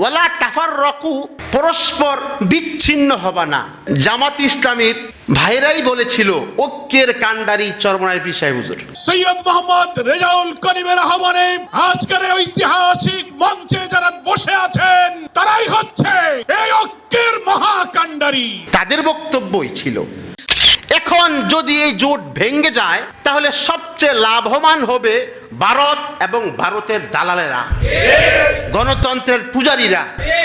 ওয়ালা তাফাররাকু, পরস্পর বিচ্ছিন্ন হবে না। জামাত ইসলামীর ভাইরাই বলেছিল ঐক্যের কাণ্ডারি চরমনাই পীর সাহেব হুজুর। সৈয়দ মোহাম্মদ রেজাউল করিমের আহ্বানে আজকের ঐতিহাসিক মঞ্চে যারা বসে আছেন তারাই হচ্ছে এই ঐক্যের মহাকাণ্ডারি। তাদের বক্তব্যই ছিল এখন যদি এই জোট ভেঙে যায় তাহলে সবচেয়ে লাভবান হবে ভারত এবং ভারতের দালালেরা, গণতন্ত্রের পূজারীরা,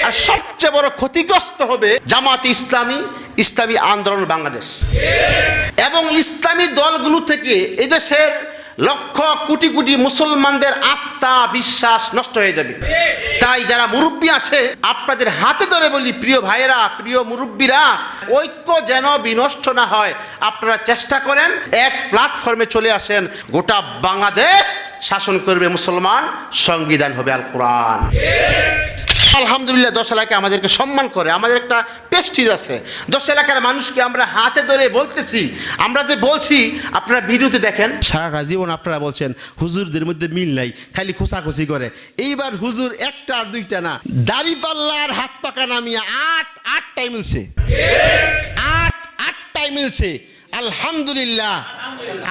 আর সবচেয়ে বড় ক্ষতিগ্রস্ত হবে জামাত ইসলামী, ইসলামী আন্দোলন বাংলাদেশ এবং ইসলামী দলগুলো থেকে এদেশের লক্ষ কোটি কোটি মুসলমানদের আস্থা বিশ্বাস নষ্ট হয়ে যাবে। তাই যারা মুরব্বী আছে আপনাদের হাতে ধরে বলি, প্রিয় ভাইয়েরা, প্রিয় মুরব্বীরা, ঐক্য যেন বিনষ্ট না হয় আপনারা চেষ্টা করেন, এক প্ল্যাটফর্মে চলে আসেন। গোটা বাংলাদেশ শাসন করবে মুসলমান, সংবিধান হবে আল কোরআন। আলহামদুলিল্লাহ 10 এলাকা আমাদেরকে সম্মান করে, আমাদের একটা প্রেস্টিজ আছে। 10 এলাকার মানুষকে আমরা হাতে ধরে বলতেছি, আমরা যে বলছি আপনারা ভিডিওতে দেখেন, সারা জীবন আপনারা বলছেন হুজুরদের মধ্যে মিল নাই, খালি খোঁচাখুচি করে। এইবার হুজুর একটা আর দুইটা না, দাড়িপাল্লার হাত পাকা নামিয়ে আটটাই মিলছে, আটটাই মিলছে। আলহামদুলিল্লাহ।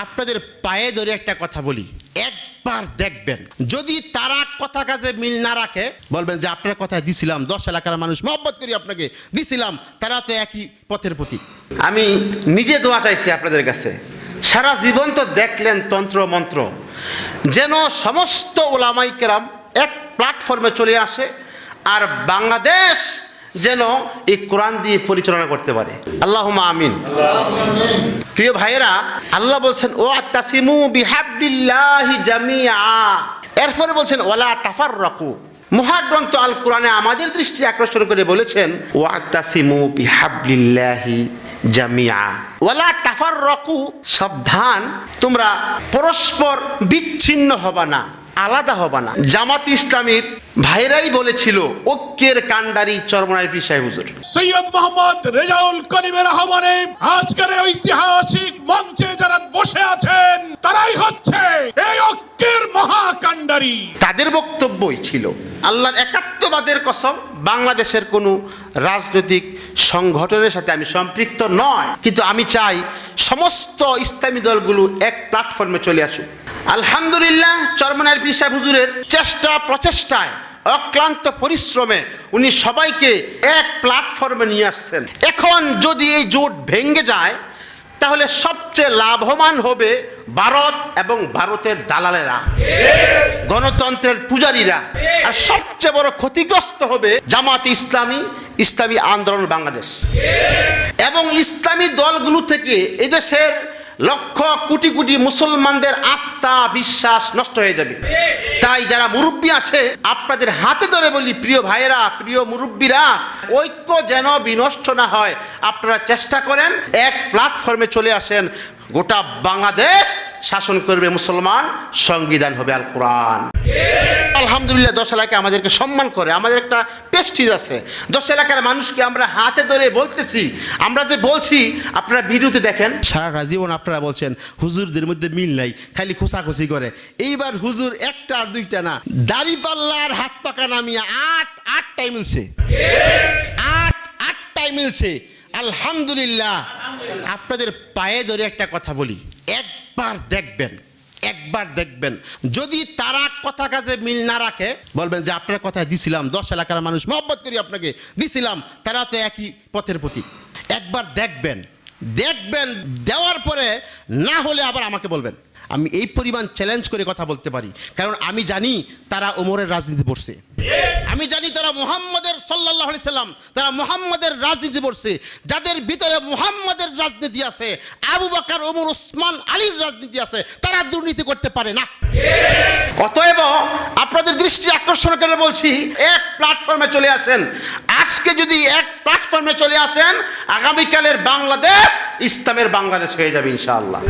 আপনাদের পায়ে ধরে একটা কথা বলি, একবার দেখবেন যদি তারা কথা কাজে মিল না রাখে বলবেন যে আপনার কথা দিছিলাম, 10 এলাকার মানুষ মহব্বত করি আপনাকে দিছিলাম, তারা তো একই পথের প্রতীক। আমি নিজে দোয়া চাইছি আপনাদের কাছে, সারা জীবন তো দেখলেন তন্ত্র মন্ত্র, যেন সমস্ত ওলামায়ে কেরাম এক প্ল্যাটফর্মে চলে আসে আর বাংলাদেশ যেন এই কোরআন দিয়ে পরিচালনা করতে পারে। আল্লাহুম্মা আমিন। প্রিয় ভাইয়েরা, আল্লাহ বলছেন ওয়াতাসিমু বিহাবলিল্লাহি জামিআ, এরপরে বলছেন ওয়ালা তাফাররাকু। মহাগ্রন্থ আল কোরআনে আমাদের দৃষ্টি আকর্ষণ করে বলেছেন ওয়াতাসিমু বিহাবলিল্লাহি জামিআ ওয়ালা তাফাররাকু, সাবধান তোমরা পরস্পর বিচ্ছিন্ন হবে না, আলাদা হবে না। জামাত ইসলামীর ভাইরাই বলেছিল ঐক্যের কাণ্ডারি চরমনাই পীর সাহেব হুজুর। সৈয়দ মোহাম্মদ রেজাউল করিমের আহ্বানে আজকের ঐতিহাসিক মঞ্চে যারা বসে আছেন তারাই হচ্ছে এই ঐক্যের মহাকাণ্ডারি। তাদের বক্তব্যই ছিল আল্লাহর একাত্মবাদের কসম, বাংলাদেশের কোনো রাজনৈতিক সংগঠনের সাথে আমি সম্পৃক্ত নয়, কিন্তু আমি চাই সমস্ত ইসলামী দলগুলো এক প্ল্যাটফর্মে চলে আসুক। আলহামদুলিল্লাহ, চরমনাই পীর সাহেব হুজুরের চেষ্টা প্রচেষ্টায়, অক্লান্ত পরিশ্রমে উনি সবাইকে এক প্ল্যাটফর্মে নিয়ে আসছেন। এখন যদি এই জোট ভেঙে যায় তাহলে সবচেয়ে লাভবান হবে ভারত এবং ভারতের দালালেরা, গণতন্ত্রের পূজারীরা, আর সবচেয়ে বড় ক্ষতিগ্রস্ত হবে জামাত ইসলামী, ইসলামী আন্দোলন বাংলাদেশ এবং ইসলামী দলগুলো থেকে এদেশের লক্ষ কোটি কোটি মুসলমানদের আস্থা বিশ্বাস নষ্ট হয়ে যাবে। তাই যারা মুরব্বী আছে আপনাদের হাতে ধরে বলি, প্রিয় ভাইয়েরা, প্রিয় মুরব্বীরা, ঐক্য যেন বিনষ্ট না হয় আপনারা চেষ্টা করেন, এক প্ল্যাটফর্মে চলে আসেন। গোটা বাংলাদেশ শাসন করবে মুসলমান, সংবিধান হবে আল কোরআন। আলহামদুলিল্লাহ 10 এলাকা আমাদেরকে সম্মান করে, আমাদের একটা প্রেস্টিজ আছে। 10 এলাকার মানুষকে আমরা হাতে ধরে বলতেছি, আমরা যে বলছি আপনারা ভিডিওতে দেখেন, সারা জীবন আপনারা বলছেন হুজুরদের মধ্যে মিল নাই, খালি খোঁচাখুচি করে। এইবার হুজুর একটা আর দুইটা না, দাড়িপাল্লার হাত পাকা নামিয়ে আটটাই মিলছে, আটটাই মিলছে। আলহামদুলিল্লাহ। আপনাদের পায়ে ধরে একটা কথা বলি, একবার দেখবেন যদি তারা কথা কাজে মিল না রাখে বলবেন যে আপনার কথা দিছিলাম, 10 এলাকার মানুষ মহব্বত করি আপনাকে দিছিলাম, তারা তো একই পথের প্রতীক। একবার দেখবেন, দেওয়ার পরে না হলে আবার আমাকে বলবেন। আমি এই পরিমাণ চ্যালেঞ্জ করে কথা বলতে পারি, কারণ আমি জানি তারা ওমরের রাজনীতি পড়ছে, আমি জানি তারা মুহাম্মদের সাল্লাল্লাহু আলাইহি সাল্লাম, তারা মুহাম্মদের রাজনীতি পড়ছে। যাদের ভিতরে মুহাম্মদের রাজনীতি আছে, আবু বকর, ওমর, ওসমান, আলীর রাজনীতি আছে, তারা দুর্নীতি করতে পারে না। অতএব আপনাদের দৃষ্টি আকর্ষণ করে বলছি, এক প্ল্যাটফর্মে চলে আসেন। আজকে যদি এক প্ল্যাটফর্মে চলে আসেন, আগামীকালের বাংলাদেশ ইসলামের বাংলাদেশ হয়ে যাবে ইনশাআল্লাহ।